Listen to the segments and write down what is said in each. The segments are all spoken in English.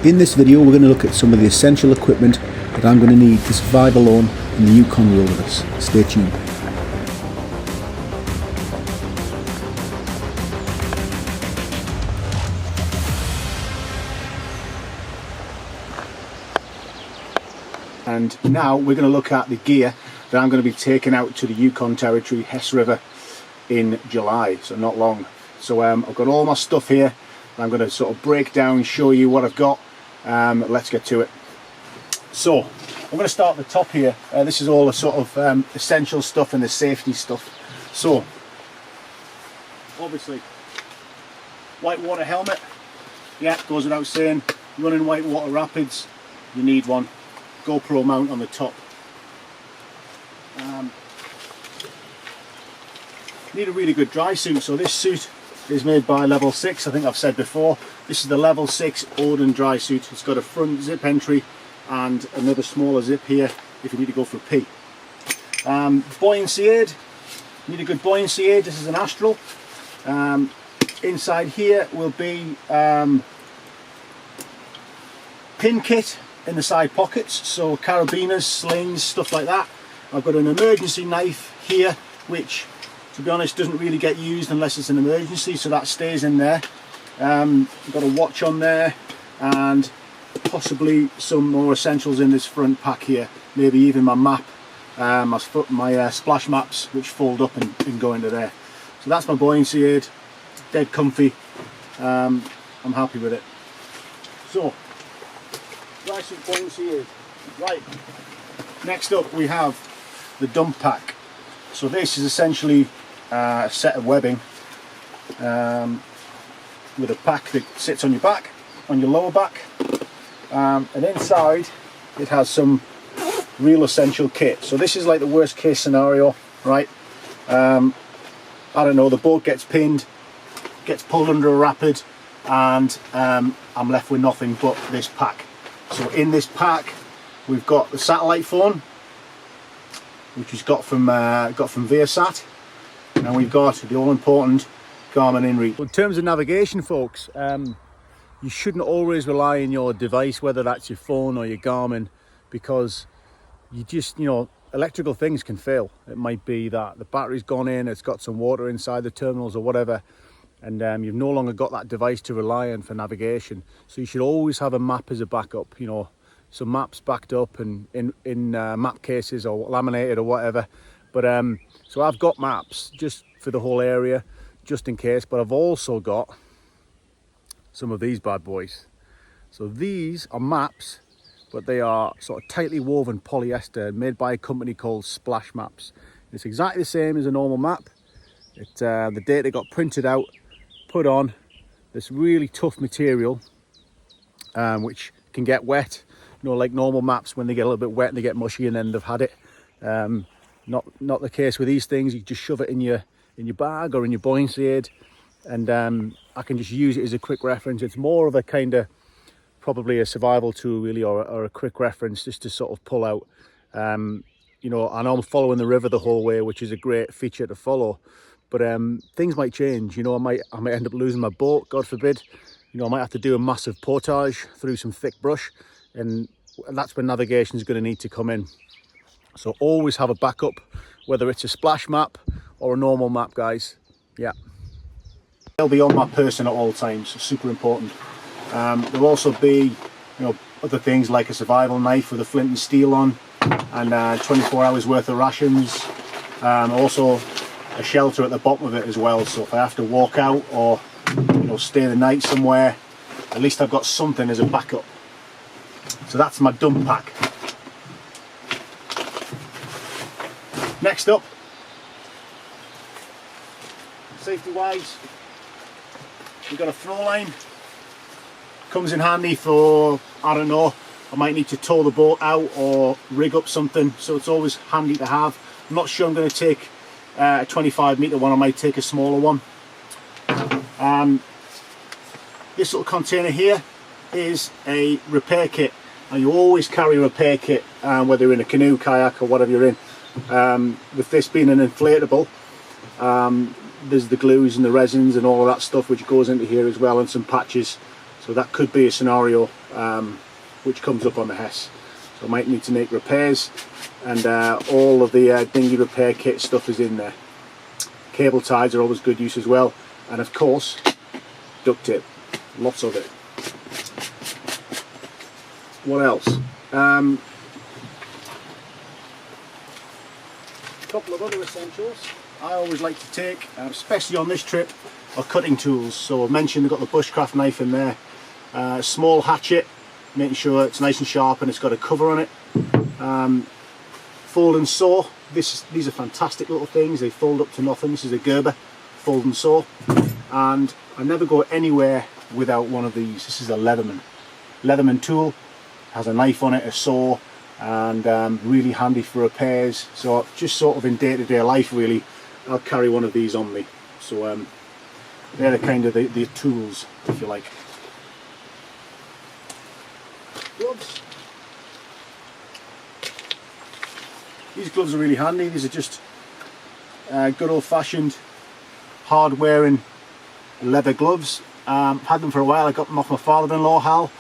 In this video we're going to look at some of the essential equipment that I'm going to need to survive alone in the Yukon wilderness. Stay tuned. And now we're going to look at the gear that I'm going to be taking out to the Yukon Territory, Hess River, in July, so not long. So I've got all my stuff here. I'm going to sort of break down, show you what I've got. Let's get to it. So I'm going to start at the top here. This is all the sort of essential stuff and the safety stuff. So obviously whitewater helmet, yeah, goes without saying. Running whitewater rapids, you need one. GoPro mount on the top. Need a really good dry suit. So this suit is made by Level 6, I think I've said before. This is the Level 6 Odin dry suit. It's got a front zip entry and another smaller zip here if you need to go for a pee. Buoyancy aid, need a good buoyancy aid. This is an Astral. Inside here will be pin kit in the side pockets, so carabiners, slings, stuff like that. I've got an emergency knife here, which to be honest doesn't really get used unless it's an emergency, so that stays in there. I've got a watch on there and possibly some more essentials in this front pack here, maybe even my map, my splash maps, which fold up and go into there. So that's my buoyancy aid, dead comfy. I'm happy with it. So dry suit, buoyancy aid. Right, next up we have the dump pack. So this is essentially a set of webbing with a pack that sits on your back, on your lower back, and inside it has some real essential kit. So this is like the worst case scenario, right? I don't know, the boat gets pinned, gets pulled under a rapid, and I'm left with nothing but this pack. So in this pack we've got the satellite phone, which is got from Viasat, and we've got the all-important Garmin InReach. In terms of navigation, folks, you shouldn't always rely on your device, whether that's your phone or your Garmin, because you just, electrical things can fail. It might be that the battery's gone in, it's got some water inside the terminals or whatever, and you've no longer got that device to rely on for navigation. So you should always have a map as a backup, some maps backed up and in map cases or laminated or whatever. But so I've got maps just for the whole area, just in case, but I've also got some of these bad boys. So these are maps, but they are sort of tightly woven polyester made by a company called Splash Maps. It's exactly the same as a normal map. The data got printed out, put on this really tough material, which can get wet. Like normal maps, when they get a little bit wet and they get mushy and then they've had it. Not the case with these things. You just shove it in your bag or in your buoyancy aid, and I can just use it as a quick reference. It's more of a kind of probably a survival tool really, or a quick reference just to sort of pull out. I know I'm following the river the whole way, which is a great feature to follow, but things might change. I might end up losing my boat, God forbid. I might have to do a massive portage through some thick brush, and that's when navigation is going to need to come in. So always have a backup, whether it's a splash map or a normal map, guys. Yeah, they'll be on my person at all times, so super important. There'll also be other things like a survival knife with a flint and steel on, and 24 hours worth of rations. Also a shelter at the bottom of it as well, so if I have to walk out or stay the night somewhere, at least I've got something as a backup. So that's my dump pack. Next up, safety wise, we've got a throw line. Comes in handy for, I don't know, I might need to tow the boat out or rig up something, so it's always handy to have. I'm not sure I'm going to take a 25 metre one, I might take a smaller one. This little container here is a repair kit, and you always carry a repair kit, whether you're in a canoe, kayak or whatever you're in. With this being an inflatable, there's the glues and the resins and all of that stuff which goes into here as well, and some patches. So that could be a scenario which comes up on the Hess. So I might need to make repairs, and all of the dinghy repair kit stuff is in there. Cable ties are always good use as well, and of course duct tape, lots of it. What else? A couple of other essentials I always like to take, especially on this trip, are cutting tools. So I mentioned I've got the bushcraft knife in there, small hatchet, making sure it's nice and sharp and it's got a cover on it. Fold and saw. These are fantastic little things. They fold up to nothing. This is a Gerber fold and saw, and I never go anywhere without one of these. This is a Leatherman tool. Has a knife on it, a saw, and really handy for repairs. So just sort of in day-to-day life, really, I'll carry one of these on me. So they're the kind of the tools, if you like. Gloves. These gloves are really handy. These are just good old-fashioned, hard-wearing leather gloves. Had them for a while. I got them off my father-in-law, Hal.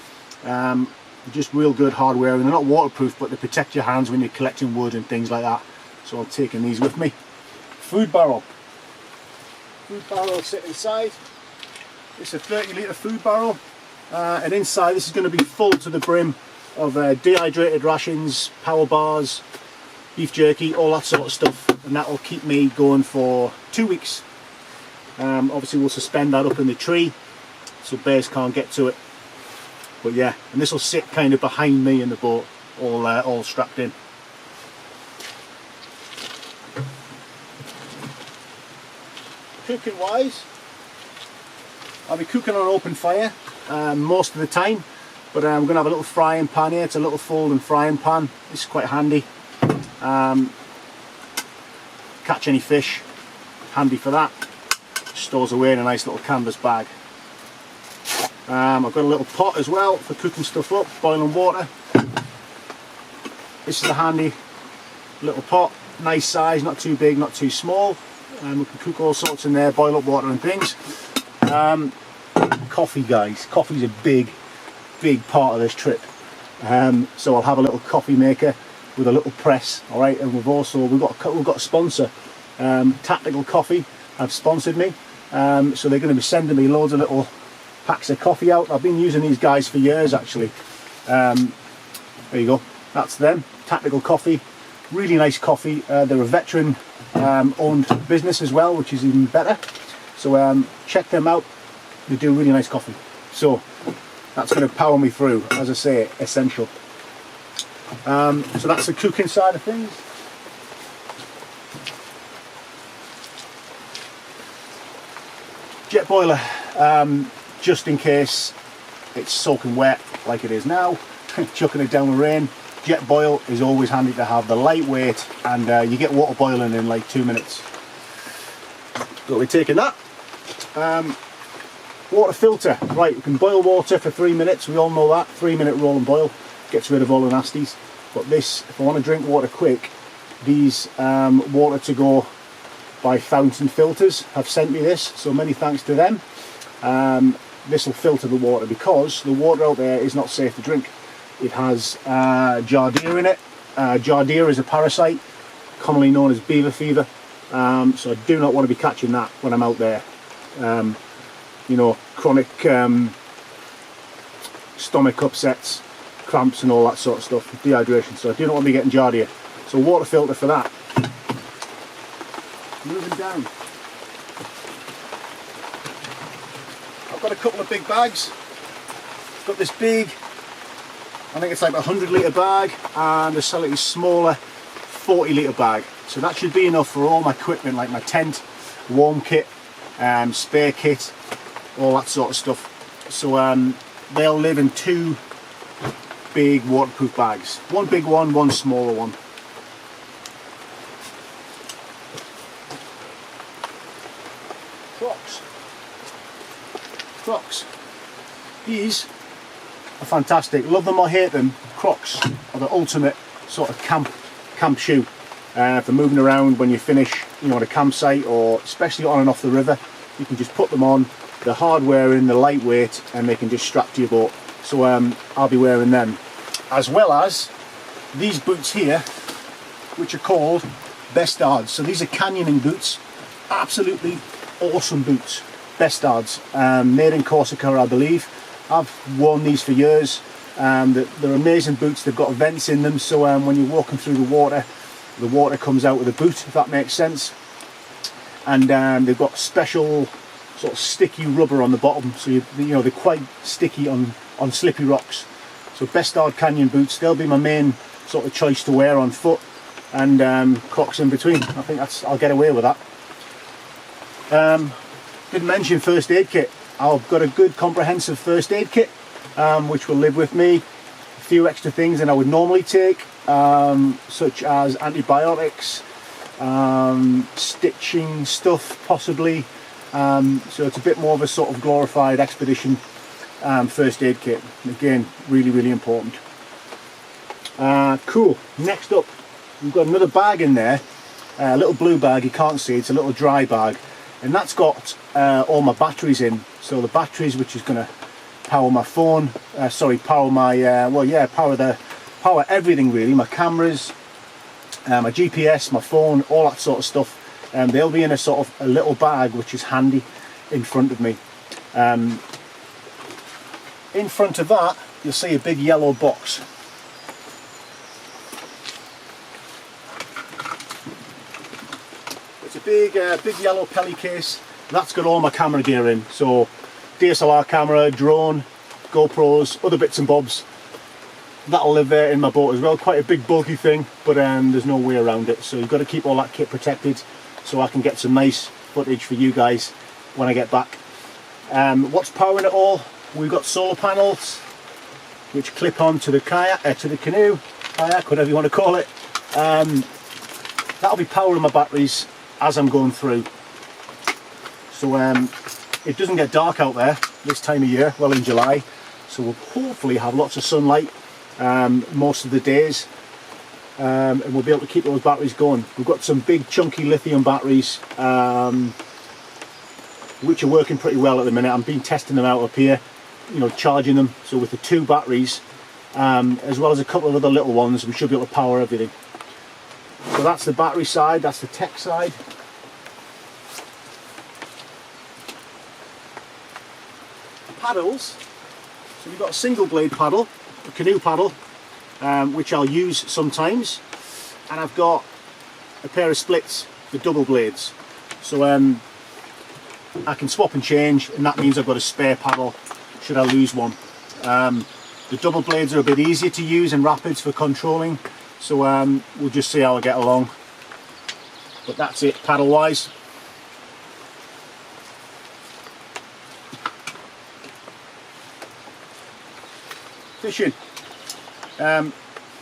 Just real good hardware, and they're not waterproof, but they protect your hands when you're collecting wood and things like that. So I'm taking these with me. Food barrel. Food barrel will sit inside. It's a 30-litre food barrel, and inside this is going to be full to the brim of dehydrated rations, power bars, beef jerky, all that sort of stuff, and that will keep me going for 2 weeks. Obviously we'll suspend that up in the tree so bears can't get to it. But yeah, and this will sit kind of behind me in the boat, all strapped in. Cooking wise, I'll be cooking on open fire most of the time, but I'm going to have a little frying pan here. It's a little folding frying pan. This is quite handy. Catch any fish, handy for that. Stores away in a nice little canvas bag. I've got a little pot as well for cooking stuff up, boiling water. This is a handy little pot, nice size, not too big, not too small. We can cook all sorts in there, boil up water and things. Coffee, guys. Coffee's a big part of this trip. So I'll have a little coffee maker with a little press, all right. And we've got a sponsor, Tactical Coffee, have sponsored me. So they're going to be sending me loads of little packs of coffee out. I've been using these guys for years, actually. There you go. That's them. Tactical Coffee. Really nice coffee. They're a veteran owned business as well, which is even better. So check them out. They do really nice coffee. So that's going to power me through, as I say, essential. So that's the cooking side of things. Jet boiler, just in case it's soaking wet like it is now, chucking it down the rain. Jet boil is always handy to have. The lightweight, and you get water boiling in like 2 minutes. So we're taking that. Water filter, right, you can boil water for 3 minutes, we all know that. 3-minute roll and boil, gets rid of all the nasties. But this, if I want to drink water quick, these water to go by Fountain Filters have sent me this, so many thanks to them. This will filter the water, because the water out there is not safe to drink. It has Giardia in it. Giardia is a parasite, commonly known as beaver fever, so I do not want to be catching that when I'm out there. You know, chronic stomach upsets, cramps and all that sort of stuff, dehydration, so I do not want to be getting Giardia. So water filter for that. Moving down, I've got a couple of big bags. Got this big, I think it's like a 100-litre bag, and a slightly smaller 40-litre bag. So that should be enough for all my equipment, like my tent, warm kit, spare kit, all that sort of stuff. So they'll live in 2 big waterproof bags. One big one, one smaller one. Crocs. These are fantastic. Love them or hate them, Crocs are the ultimate sort of camp shoe for moving around when you finish, you know, at a campsite, or especially on and off the river. You can just put them on, They're hard wearing, they're lightweight, and they can just strap to your boat. So I'll be wearing them, as well as these boots here, which are called Bestards. So these are canyoning boots, absolutely awesome boots. Bestards, made in Corsica, I believe. I've worn these for years. They're amazing boots. They've got vents in them, so when you're walking through the water comes out with the boot, if that makes sense. And they've got special sort of sticky rubber on the bottom, so you know they're quite sticky on slippery rocks. So Bestard Canyon boots, they'll be my main sort of choice to wear on foot, and Crocs in between. I think I'll get away with that. Didn't mention first aid kit. I've got a good comprehensive first aid kit, which will live with me. A few extra things than I would normally take, such as antibiotics, stitching stuff possibly. So it's a bit more of a sort of glorified expedition first aid kit. Again, really, really important. Cool. Next up, we've got another bag in there, a little blue bag. You can't see, it's a little dry bag, and that's got all my batteries in. So the batteries, which is going to power my phone, power my power everything really, my cameras, my GPS, my phone, all that sort of stuff. They'll be in a sort of a little bag which is handy in front of me. In front of that you'll see a big yellow box. It's a big yellow pelly case. That's got all my camera gear in, so DSLR camera, drone, GoPros, other bits and bobs. That'll live there in my boat as well. Quite a big bulky thing, but there's no way around it, so you've got to keep all that kit protected so I can get some nice footage for you guys when I get back. What's powering it all? We've got solar panels which clip onto the kayak, to the canoe, kayak, whatever you want to call it. That'll be powering my batteries as I'm going through. So it doesn't get dark out there this time of year, well in July, so we'll hopefully have lots of sunlight most of the days, and we'll be able to keep those batteries going. We've got some big chunky lithium batteries which are working pretty well at the minute. I've been testing them out up here, you know, charging them. So with the 2 batteries as well as a couple of other little ones, we should be able to power everything. So that's the battery side, that's the tech side. Paddles, so we've got a single blade paddle, a canoe paddle, which I'll use sometimes, and I've got a pair of splits, the double blades, so I can swap and change, and that means I've got a spare paddle should I lose one. The double blades are a bit easier to use in rapids for controlling, so we'll just see how I get along. But that's it paddle wise. Fishing. I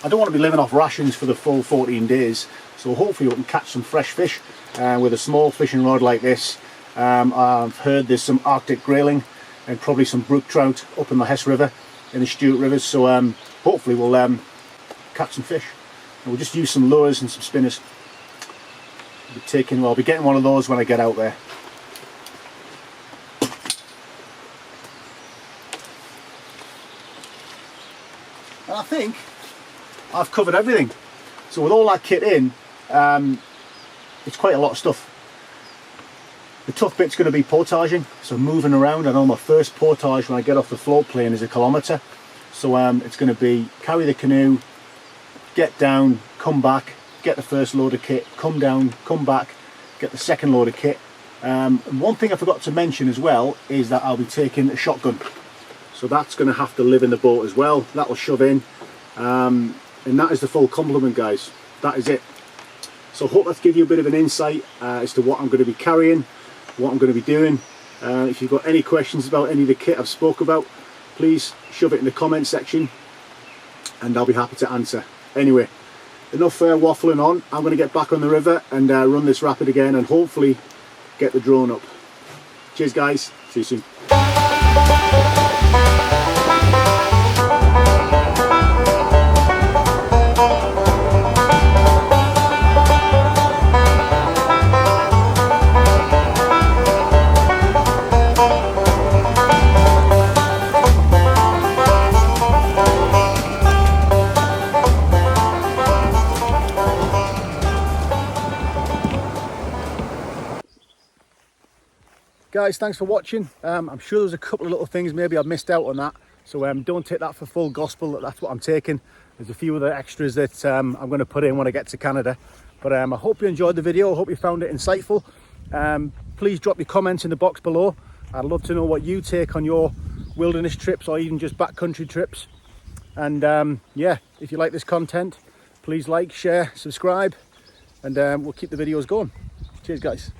don't want to be living off rations for the full 14 days, so hopefully we can catch some fresh fish with a small fishing rod like this. I've heard there's some Arctic grayling and probably some brook trout up in the Hess River, in the Stewart Rivers, so hopefully we'll catch some fish. And we'll just use some lures and some spinners. I'll be getting one of those when I get out there. And I think I've covered everything. So with all that kit in, it's quite a lot of stuff. The tough bit's going to be portaging, so moving around. I know my first portage when I get off the float plane is 1 kilometre. So it's going to be carry the canoe, get down, come back, get the first load of kit, come down, come back, get the second load of kit. And one thing I forgot to mention as well is that I'll be taking a shotgun. So that's going to have to live in the boat as well. That'll shove in. And that is the full complement, guys. That is it. So I hope that's give you a bit of an insight as to what I'm going to be carrying, what I'm going to be doing. If you've got any questions about any of the kit I've spoke about, please shove it in the comment section and I'll be happy to answer. Anyway, enough waffling on. I'm going to get back on the river and run this rapid again and hopefully get the drone up. Cheers guys, see you soon. guys, thanks for watching. I'm sure there's a couple of little things maybe I've missed out on that, so don't take that for full gospel that that's what I'm taking. There's a few other extras that I'm going to put in when I get to Canada. But I hope you enjoyed the video. I hope you found it insightful. Please drop your comments in the box below. I'd love to know what you take on your wilderness trips or even just backcountry trips. And yeah, if you like this content, please like, share, subscribe, and we'll keep the videos going. Cheers, guys.